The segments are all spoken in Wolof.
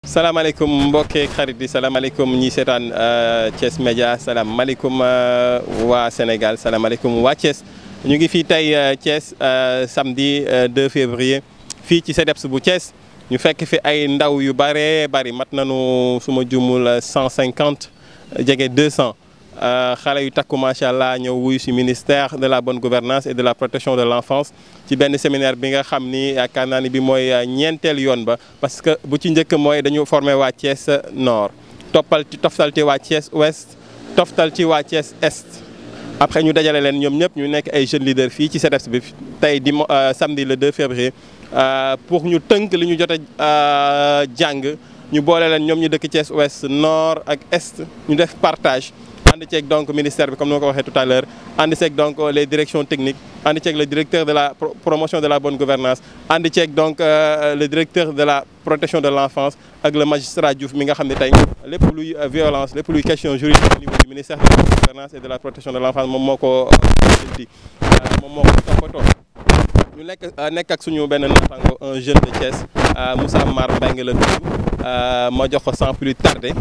salaamaaleykum mbokki xarit yi salaamaaleykum ñi seetaan Thiès Média salaamaaleykum waa Sénégal salaamaaleykum waa Thiès ñu ngi fii tey Thiès samedi 2 février fii ci CDEPS bu Thiès ñu fekk fi ay ndaw yu bëree bëri mat nañu suma jumul 150 jege 200 xale yu takku macha allah ñëw wuyu si ministère de la bonne gouvernance et de la protection de l'enfance ci benn séminaire bi nga xam ni yaakaar naa ni bi mooy ñeenteel yoon ba parce que bu ci njëkk mooy dañu formé waa Thiès Nord toftal ci waa Thiès Ouest toftal ci waa Thiès Est après ñu dajale leen ñoom ñëpp ñu nekk ay jeunes leaders fii ci CDEPS bi tey di samedi le 2 février pour ñu tënk li ñu jot a jàng ñu boole leen ñoom ñu dëkk Thiès Ouest Nord ak Est ñu def partage. ànd ceeg donc ministère bi comme ni ma ko waxee tout à l'heure ànd ceeg donc les directions techniques ànd ceeg le directeur de la promotion de la bonne gouvernance ànd ceeg donc le directeur de la protection de l'enfance ak le magistrat Diouf mi nga xam ne tey lépp luy violence lépp luy question juridique au niveau du ministère de la bonne gouvernance et de la protection de l'enfance moom moo ko di moom moo ko toppatoo ñu nekk ak suñu benn naataango un jeune de Thiès Moussa Mar Mbengue la tudd ma jox ko sans plus tarder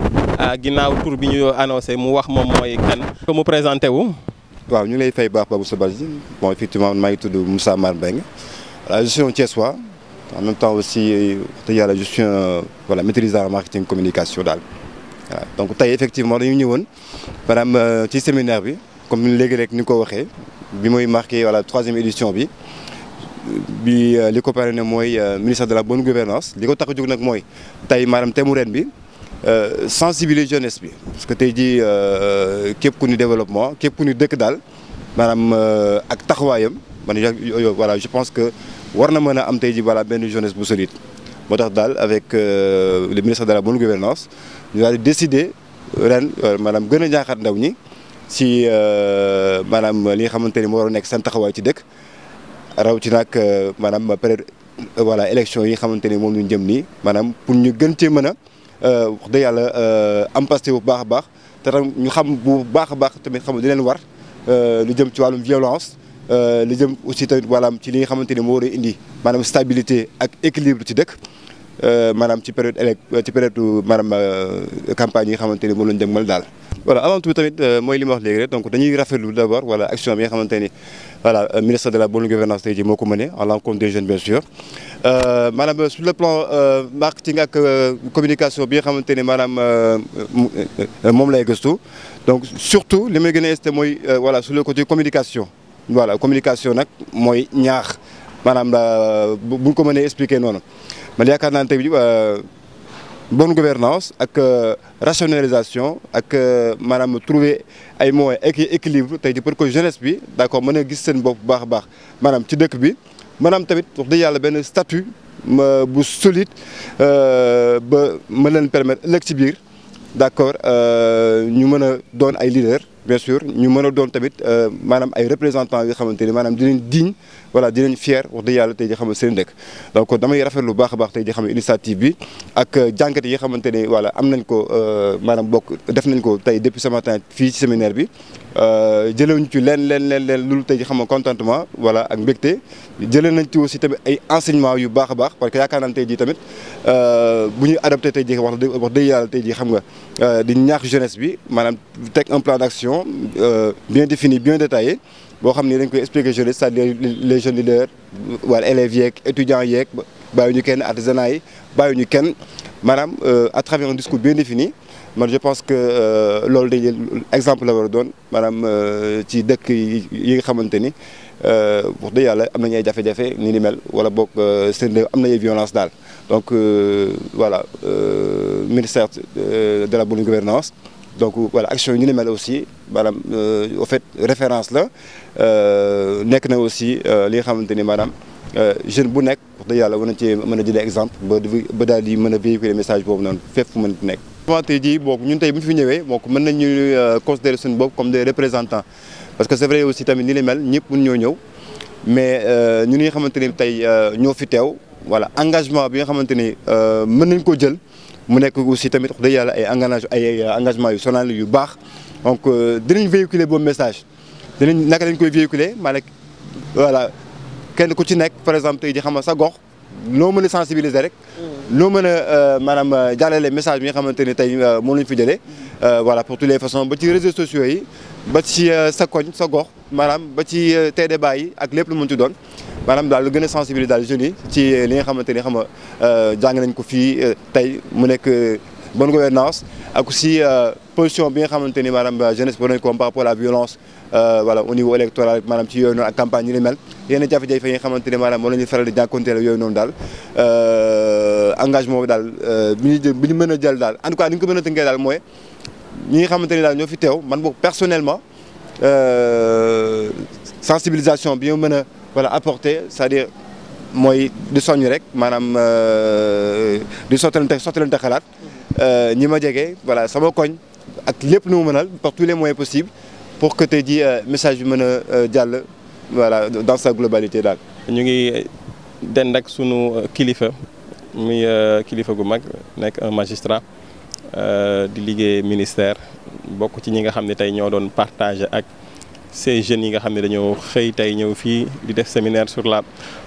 ginnaaw tour bi ñu annoncé mu wax moom mooy kan. ko mu présenté wu. waaw ñu lay fay baax Babou Sabaji bon effectivement maa ngi tudd Moussa Mar Mbengue je suis un Thiessois en même temps aussi te yàlla je suis un maîtrisant en marketing communication daal voilà donc tey effectivement dañu ñëwoon maanaam ci séminaire bi comme léegi rek ni ko waxee bi mooy marqué 3e édition bi. li ko parrainé mooy ministère de la bonne gouvernance li ko tax a jóg nag mooy tey maanaam thème ren bi sensibiliser jeunesse bi parce que tey jii képp ku ni développement képp ku ni dëkk daal maanaam ak taxawaayam man voilà je pense que war na mën a am tey jii benn jeunesse bu solide moo tax daal avec le ministère de la bonne gouvernance ñu daal di décider ren maanaam gën a ñaaxaat ndaw ñi ci maanaam li nga xamante ni moo war a nekk seen taxawaay ci dëkk. rawatina ak maanaam période élection yi nga xamante ni moom ñu jëm nii maanaam pour ñu gën cee mën a wax dëgg yàlla am pasté bu baax a baax te tam ñu xam bu baax a baax tamit xam di leen war lu jëm ci wàllum violence lu jëm aussi tamit ci li nga xamante ni moo war a indi maanaam stabilité ak équilibre ci dëkk maanaam ci période campagne yi nga xamante ni moom lañ jëmmal daal. voilà avant tout tamit mooy li ma wax léegi rek donc dañuy rafetlu d'abord action bi nga xamante ni ministère de la bonne gouvernance tey jii moo ko mené à l'encontre des jeunes bien sûr maanaam sur le plan marketing ak communication bi nga xamante ni maanaam moom lay gëstu donc surtout li may gën a insisté mooy sur le côté communication communication nag mooy ñaax maanaam bu ñu ko mënee expliquer noonu man yaakaar naa ne tey bonne gouvernance ak rationalisation ak maanaam trouver ay moyens équilibre tey jii pour que jeunesse bi d'accord mën a gis seen bopp bu baax a baax maanaam ci dëkk bi maanaam tamit wax dëgg yàlla benn statut bu solide ba mën leen permettre ëllëg ci biir d'accord ñu mën a doon ay leaders bien sûr ñu mën a doon tamit maanaam ay représentants yoo xamante ni maanaam dinañ digne dinañ fier wax dëgg yàlla tey ji xam ne seen dëkk donc damay rafetlu lu baax a baax tey ji xam ne initiative bi ak jàngat yi xamante ni am nañ ko maanaam def nañ ko tey depuis ce matin fii ci séminaire bi jëlewuñ ci leen loolu tey ji xam nga contentement ak mbégte jëlee nañ ci aussi tamit ay enseignements yu baax a baax parce que yaakaar naa tey ji tamit bu ñuy adopté tey ji wax dëgg yàlla tey ji xam nga di ñaax jeunesse bi maanaam teg un plan d'action bien défini bien détaillé boo xam ni dañ koy expliquer jeunesse c'est-à-dire les jeunes leaders élèves yeeg étudiants yeeg bàyyi ñu kenn artisanat yi bàyyi ñu kenn maanaam à travers un discours bien défini man je pense que loolu dañuy exemple la war a doon maanaam ci dëkk yi nga xamante ni wax dëgg yàlla am nañu ay jafe-jafe ni mel wala boog seen am na ay violence daal donc ministère de la bonne gouvernance donc action yi ni mel aussi maanaam au fait référence la nekk na aussi li nga xamante ni maanaam jeune bu nekk wax dëgg yàlla war na ci mën a jëlee exemple ba daal di mën a véhiculer message boobu noonu fépp fu mën nekk. tey jii ñun tey bu ñu fi ñëwee mën nañu considérer suñu bopp comme des représentants parce que c'est vrai aussi tamit ni mel ñëpp mën ñoo ñëw mais ñun ñi nga xamante ni tey ñoo fi teew engagement bi nga xamante ni mën nañ koo jël. mu nekk aussi tamit wax dëgg yàlla ay engagement yu sonal yu baax donc dinañ véhiculer boobu message naka lañ koy véhiculer maanaam kenn ku ci nekk par exemple tey ji xam nga sa gox loo mën a sensibiliser rek. loo mën a maanaam jàllale message bi nga xamante ni tey moom lañ fi jëlee. voilà pour toutes les façons ba ci réseaux sociaux yi ba ci sa koñ sa gox maanaam ba ci débat yi ak lépp lu mën ci doon maanaam daal lu gën a sensibiliser daal jeunes yi ci li nga xamante ni xam nga jàng nañ ko fii tey mu nekk bonne gouvernance ak aussi position bi nga xamante ni maanaam jeunesse bi war nañ ko par rapport à la violence voilà au niveau électoral maanaam ci yooyu noonu ak campagne yi ni mel yenn jafe-jafe yi nga xamante ni maanaam moom la ñuy faral di jànkuwanteel yooyu noonu daal engagement bi daal bi ñu mën a jël daal en tout cas ni ñu ko mën a tënkee daal mooy ñi nga xamante ni daal ñoo fi teew man boog personnellement sensibilisation bi ñu mën a voilà apporter c'est-à-dire mooy di soññ rek maanaam di sottalante xalaat ñi ma jege voilà sama koñ ak lépp lu mu mënal par tous les moyens possibles pour que tey jii message bi mën a jàll voilà dans sa globalité daal. ñu ngi dend ak sunu kilifa muy kilifa gu mag nekk un magistrat di liggéey ministère bokk ci ñi nga xam ne tey ñoo doon partager ak ces jeunes yi nga xam ne dañoo xëy tey ñëw fii di def séminaire sur la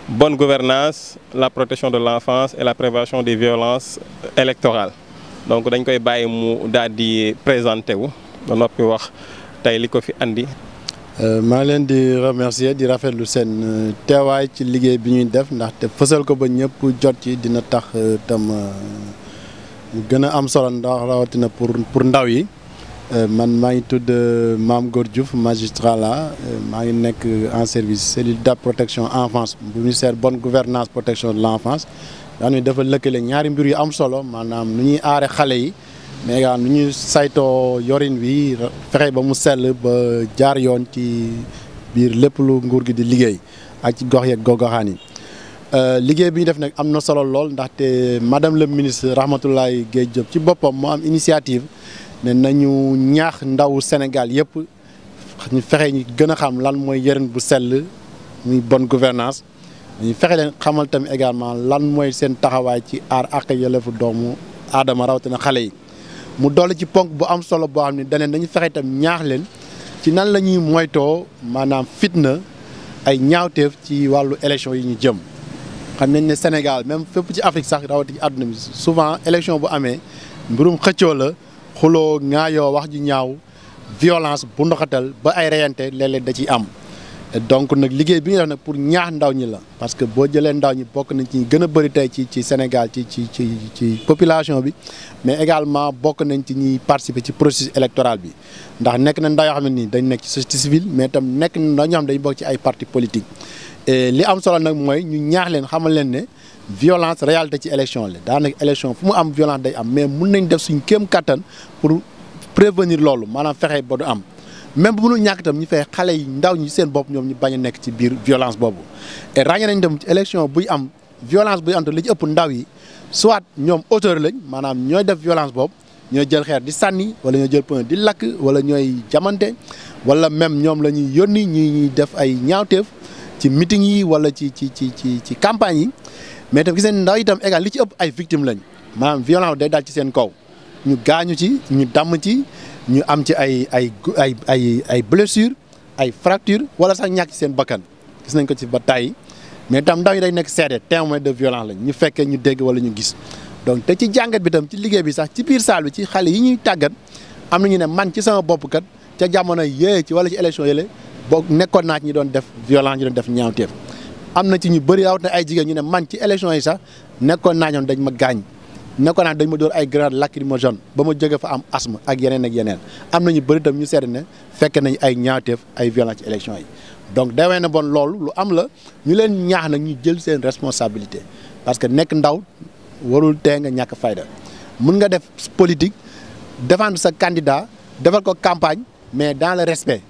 bonne gouvernance la protection de l'enfance et la prévention des violences électorales donc dañ koy bàyyi mu daal di présenté wu ba noppi wax tey li ko fi andi. maa ngi leen di remercier di rafetlu seen teewaay ci liggéey bi ñuy def ndaxte fësal ko ba ñëpp jot ci dina tax tam mu gën a am solo ndax rawatina pour ndaw yi. man maa ngi tudd Mame Gor Diouf magistrat la maa ngi nekk en service cellule de protection enfance bu ministère bonne gouvernance protection de l'enfance daanaka dafa lëkkale ñaari mbir yu am solo maanaam nu ñuy aare xale yi mais également nu ñuy saytoo yorin wi fexe ba mu sell ba jaar yoon ci biir lépp lu nguur gi di liggéey ak ci gox yeeg gox-goxaan yi liggéey bi ñu def nag am na solo lool ndaxte madame le ministre Rahmatoulaye Guèye Diop ci boppam moo am initiative. ne nañu ñaax ndaw Sénégal yëpp ñu fexe ñu gën a xam lan mooy yorin bu sell muy bonne gouvernance ñu fexe leen xamal tamit également lan mooy seen taxawaay ci aar ak yelleefu doomu aadama rawatina xale yi. mu dolli ci ponk bu am solo boo xam ne daneen dañu fexe itam ñaax leen ci nan la ñuy moytoo maanaam fitna ay ñaawteef ci wàllu élection yi ñu jëm. xam nañ ne Sénégal même fépp ci Afrique sax rawatina ci àdduna bi souvent élection bu amee mbirum xëccoo la. xuloo ŋaayoo wax ji ñaaw violence bu ndoxatal ba ay reyante léeg-léeg da ciy am donc nag liggéey bi ñu def nag pour ñaax ndaw ñi la parce que boo jëlee ndaw ñi bokk nañ ci gën a bëri tey ci Sénégal ci population bi mais également bokk nañ ci ñuy participer ci processus électoral bi ndax nekk na ndaw yoo xam ne nii dañ nekk ci société civile mais tam nekk na ndaw ñoo xam dañ bokk ci ay partis politiques et li am solo nag mooy ñu ñaax leen xamal leen ne violence réalité ci élection la daanaka élection fu mu am violence day am mais mun nañ def suñ kéem kattan pour prévenir loolu maanaam fexe ba du am même bu mënul ñàkk itam ñu fexe xale yi ndaw ñi seen bopp ñoom ñu bañ a nekk ci biir violence boobu. et ràññee nañ dem ci élection buy am violence buy am te li ci ëpp ndaw yi soit ñoom auteur lañ maanaam ñooy def violence boobu ñooy jël xeer di sànni wala ñooy jël poing di lakk wala ñooy jamante wala même ñoom la ñuy yónni ñuy def ay ñaawteef ci meeting yi wala ci campagne yi. mais tam gis nañ ndaw itam égal li ci ëpp ay victimes lañ maanaam violence day daal ci seen kaw ñu gaañu ci ñu damm ci ñu am ci ay blessures ay fractures wala sax ñàkk ci seen bakkan gis nañ ko ci ba tàyyi mais tam ndaw yi day nekk seede témoin de violence lañ ñu fekkee ñu dégg wala ñu gis. donc te ci jàngat bi tam ci liggéey bi sax ci biir salle bi ci xale yi ñuy tàggat am na ñu ne man ci sama bopp kat ca jamono yee ci wala ci élection yële boo nekkoon naa ci ñi doon def violence ñi doon def ñaawteef. am na ci ñu bëri rawatina ay jigéen ñu ne man ci élection yi sax nekkoon naa ñoom dañ ma gaañ nekkoon naa dañ ma dóor ay grenade lacrymogène ba ma jóge fa am asthme ak yeneen am na ñu bëri tam ñu seetlu ne fekk nañ ay ñaawteef ay violence ci élection yi. donc dawee na bon loolu lu am la ñu leen ñaax nag ñu jël seen responsabilité parce que nekk ndaw warul tee nga ñàkk fayda mun nga def politique défendre sa candidat defal ko campagne mais dans le respect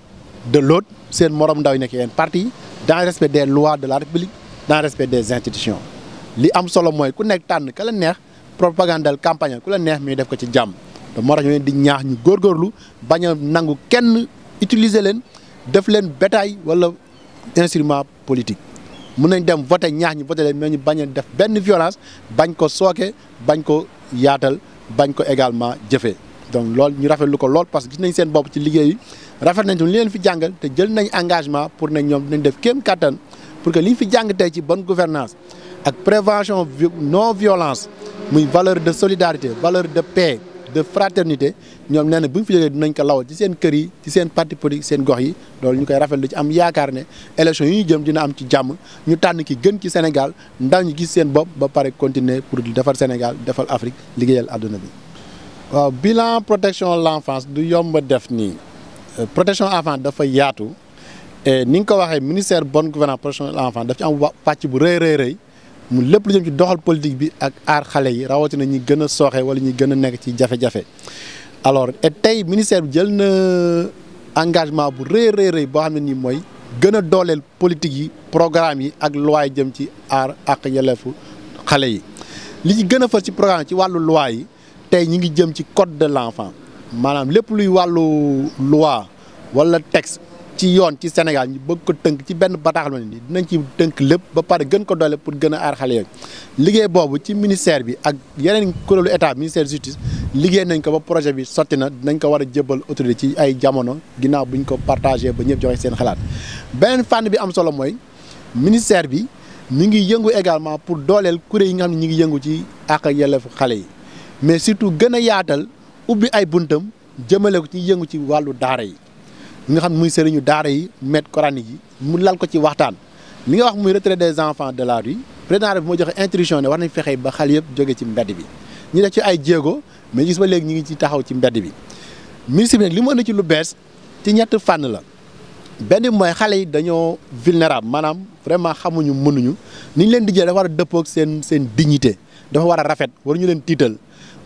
de l'autre seen morom ndaw yi nekk yeneen parti dans le respect des lois de la République dans le respect des institutions li am solo mooy ku nekk tànn ka la neex propagandal campagne ku la neex mais def ko ci jàmm te moo tax ñu leen di ñaax ñu góorgóorlu bañ a nangu kenn utiliser leen def leen bétail wala instrument politique mun nañ dem voter ñaax ñu voter leen mais ñu bañ a def benn violence bañ ko sooke bañ ko yaatal bañ ko également jëfee donc loolu ñu rafetlu ko lool parce que gis nañ seen bopp ci liggéey yi rafet nañ li leen fi jàngal te jël nañ engagement pour ne ñoom dinañ def kéem kattan pour que li ñu fi jàng tey ci bonne gouvernance ak prévention non violence muy valeur de solidarité valeur de paix de fraternité ñoom nee na bu ñu fi jógee dinañ ko lawal ci seen kër yi ci seen parti politique seen gox yi loolu ñu koy rafetlu ci am yaakaar ne élection yi ñu jëm dina am ci jàmm ñu tànn ki gën ci Sénégal ndaw ñi gis seen bopp ba pare continuer pour defar Sénégal defal Afrique liggéeyal àdduna bi. waaw bilan protection l'enfance du yomb def nii protection enfant dafa yaatu et ni nga ko waxee ministère bonne gouvernance protection l'enfant daf ci am pàcc bu rëy mu lépp lu jëm ci doxal politique bi ak aar xale yi rawatina ñi gën a sooxe wala ñi gën a nekk ci jafe-jafe alors et tey ministère bi jël na engagement bu rëy boo xam ne nii mooy gën a dooleel politique yi programme yi ak loi yi jëm ci aar ak yelleefu xale yi li ci gën a fës ci programme ci wàllu loi yi tey ñi ngi jëm ci code de l'enfant maanaam lépp luy wàllu loi wala texte ci yoon ci Sénégal ñu bëgg ko tënk ci benn bataaxal ma ni dinañ ci tënk lépp ba pare gën ko doole pour gën a aar xale yooyu liggéey boobu ci ministère bi ak yeneen kuréelu état ministère justice liggéey nañ ko ba projet bi sotti na dinañ ko war a jébal autorité ci ay jamono ginnaaw bu ñu ko partagé ba ñëpp joxe seen xalaat beneen fànn bi am solo mooy ministère bi mi ngi yëngu également pour dooleel kuréel yi nga xam ne ñi ngi yëngu ci àq ak yelleefu xale yi mais surtout gën a yaatal ubbi ay buntam jëmale ko ci yëngu ci wàllu daara yi ñi nga xam ne muy sëriñu daara yi maître coranique yi mu lal ko ci waxtaan li nga wax muy retrait des enfants de la rue président bi moo joxe instruction ne war nañ fexe ba xale yëpp jóge ci mbedd bi ñu def ci ay jéego mais gis ba léegi ñu ngi ci taxaw ci mbedd bi ministre bi nag li mu indi ci lu bees ci ñett fànn la benn bi mooy xale yi dañoo vulnérable maanaam vraiment xamuñu mënuñu ni ñu leen di jëlee dafa war a dëppoo ak seen dignité dafa war a rafet waruñu leen tiital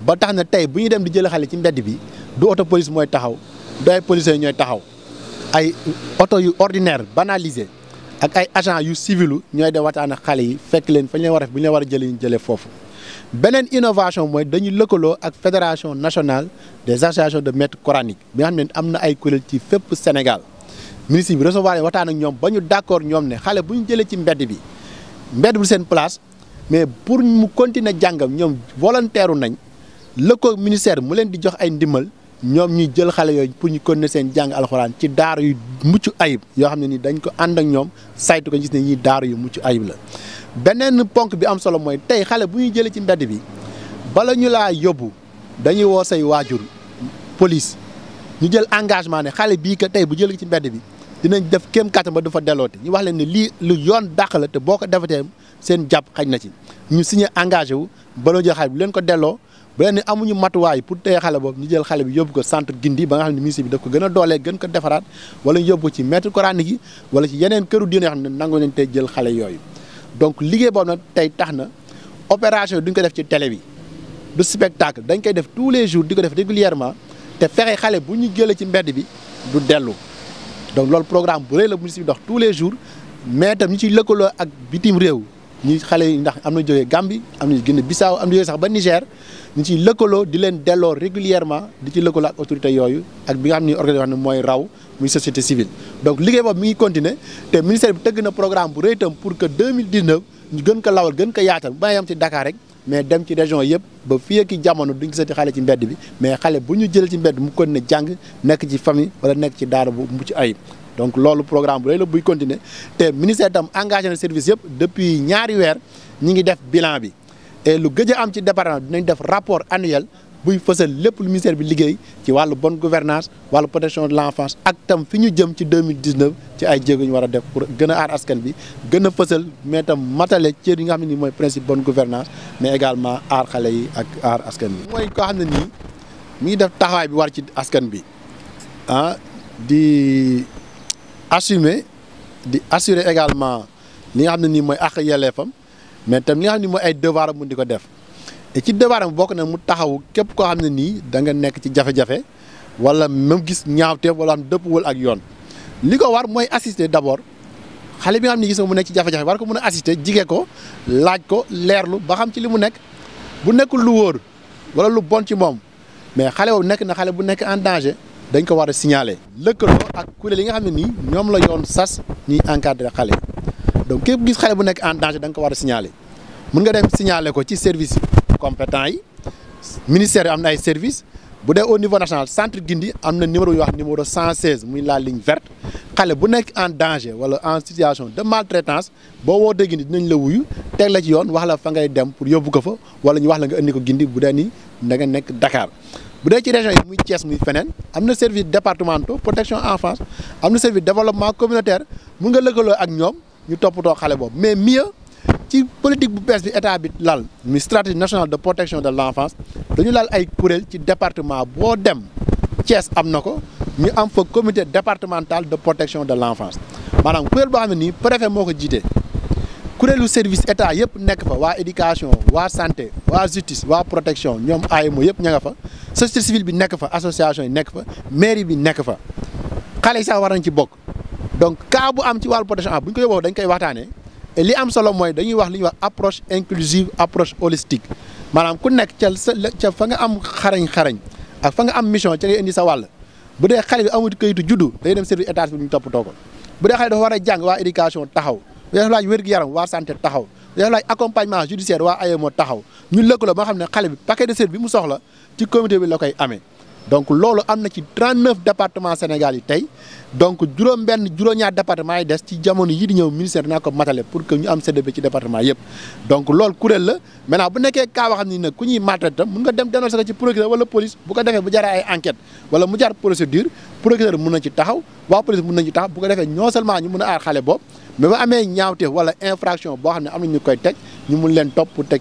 ba tax na tey bu ñuy dem di jëlee xale ci mbedd bi du auto police mooy taxaw du ay policiers ñooy taxaw ay oto yu ordinaire banalisé ak ay agents yu civilu ñooy dem waxtaan ak xale yi fekk leen fa ñu leen war a def bu ñu leen war a jëlee ñu jëlee foofu. beneen innovation mooy dañuy lëkkaloo ak fédération nationale des associations de maîtres coraniques bi nga xam ne am na ay kuréel ci fépp Sénégal ministre bi recevoir yi waxtaan ak ñoom ba ñu d'accord ñoom ne xale bu ñu jëlee ci mbedd bi mbedd bu seen place mais pour mu continuer jàngam ñoom volontaire nañ lëkkoo ministère mu leen di jox ay ndimbal. ñoom ñuy jël xale yooyu pour ñu continuer seen jàng alxuraan ci daara yu mucc ayib yoo xam ne ni dañ ko ànd ak ñoom saytu ko gis ne ñii daara yu mucc ayib la. beneen ponk bi am solo mooy tey xale bu ñuy jëlee ci mbedd bi bala ñu laa yóbbu dañuy woo say waajur police ñu jël engagement ne xale bii que tey bu jëlee ci mbedd bi dinañ def kéem kàttan ba du fa delloote ñu wax leen ne lii lu yoon dàq la te boo ko defatee seen jàpp xaj na ci ñu signé engagé wu bala jël xale bi leen ko delloo. bu leen ne amuñu matuwaay pour téye xale boobu ñu jël xale bi yóbbu ko centre Gindi ba nga xam ne ministre bi daf ko gën a doolee gën ko defaraat wala ñu yóbbu ci maître coranique yi wala ci yeneen këru diine yoo xam ne nangu nañ tey jël xale yooyu. donc liggéey boobu nag tey tax na opération yi duñ ko def ci télé bi du spectacle dañ koy def tous les jours di ko def régulièrement te fexe xale bu ñu jëlee ci mbedd bi du dellu donc loolu programme bu rëy la ministre bi dox tous les jours mais tam ñu ciy lëkkaloo ak bitim réew. ñi xale yi ndax am na jógee Gambie am na Guinée Bissau am na jógee sax ba Niger ñu ciy lëkkaloo di leen delloo régulièrement di ci lëkkaloo ak autorité yooyu ak bi nga xam ne organisation mooy raw muy société civile. donc liggéey boobu mi ngi continuer te ministère bi tëgg na programme bu rëy itam pour que 2019 ñu gën ko lawal gën ko yaatal ba yam ci Dakar rek mais dem ci région yëpp ba fii ak jamono duñ gisati xale ci mbedd bi mais xale bu ñu jëlee ci mbedd mu continuer jàng nekk ci famille wala nekk ci daara bu mucc ayib. donc loolu programme bu rëy la buy continuer te ministère itam engagé na service yëpp depuis ñaari weer ñi ngi def bilan bi et lu gëj a am ci département dinañ def rapport annuel buy fësal lépp lu ministère bi liggéey ci wàllu bonne gouvernance wàllu protection de l'enfance ak tam fi ñu jëm ci 2019 ci ay jéego ñu war a def pour gën a aar askan bi gën a fësal mais tam matale cër yi nga xam ne nii mooy principe bonne gouvernance mais également aar xale yi ak aar askan bi. mooy koo xam ne nii mi ngi def taxawaay bi war ci askan bi di assurer également li nga xam ne nii mooy àq yelleefam mais tam li nga xam ne nii mooy ay devoir am mu di ko def et ci devoir am bokk na mu taxaw képp koo xam ne nii da nga nekk ci jafe-jafe wala même gis ñaawteef wala am dëppwul ak yoon li ko war mooy assister d'abord xale bi nga xam ne gis nga mu nekk ci jafe-jafe war ko mën a assister jige ko laaj ko leerlu ba xam ci li mu nekk bu nekkul lu wóor wala lu bon ci moom mais xale boobu nekk na xale bu nekk en danger dañ ko war a signaler lëkkaloo ak kuréel yi nga xam ne nii ñoom la yoon sas ñuy encadrer xale donc képp gis xale bu nekk en danger da nga ko war a signaler mën nga dem signaler ko ci service compétent yi ministère yi am na ay service bu dee au niveau national centre Gindi am na numéro yu wax numéro 116 muy la ligne verte xale bu nekk en danger wala en situation de maltraitance boo woo dégg ni dinañ la wuyu teg la ci yoon wax la fa ngay dem pour yóbbu ko fa wala ñu wax la nga indi ko gindi bu dee ni da nga nekk Dakar. bu dee ci région yi muy Thiès muy feneen am na service départementaux protection enfance am na service développement communautaire mun nga lëkkaloo ak ñoom ñu toppatoo xale boobu mais mieux ci politique bu bees bi état bi lal muy stratégie nationale de protection de l'enfance dañu lal ay kuréel ci département boo dem Thiès am na ko ñu am fa comité départemental de protection de l'enfance maanaam kuréel boo xam ne nii préfet moo ko jiite kuréelu service état yëpp nekk fa waa éducation waa santé waa justice waa protection ñoom AEMO yëpp ña nga fa société civile bi nekk fa association yi nekk fa mairie bi nekk fa xale yi sax war nañ ci bokk donc cas bu am ci wàllu protection bu ñu ko yóbboo dañ koy waxtaanee et li am solo mooy dañuy wax li ñuy wax approche inclusive approche holistique maanaam ku nekk ca fa nga am xarañ ak fa nga am mission ca ngay indi sa wàll bu dee xale bi amul kayitu juddu day dem service état bi ñu toppatoo ko bu dee xale dafa war a jàng waa éducation taxaw bu dee laaj wér-gu-yaram waa santé taxaw bu dee laaj accompagnement judiciaire waa AEMO taxaw ñu lëkkaloo ba nga xam ne xale bi paquet de service bi mu soxla ci comité bi la koy amee donc loolu am na ci 39 départements Sénégal yi tey donc juróom-ñaar département yi des ci jamono yi di ñëw ministère dinaa ko matale pour que ñu am CDP ci département yëpp donc loolu kuréel la maintenant bu nekkee cas wax ni nag ku ñuy maltraité mun nga dem dénoncer ko ci procureur wala police bu ko defee bu jaree ay enquête wala mu jar procédure procureur mun na ci taxaw waa police mun nañ ci taxaw bu ko defee non seulement ñu mun a aar xale boobu mais ba amee ñaawteef wala infraction boo xam ne am na ñu koy teg ñu mun leen topp teg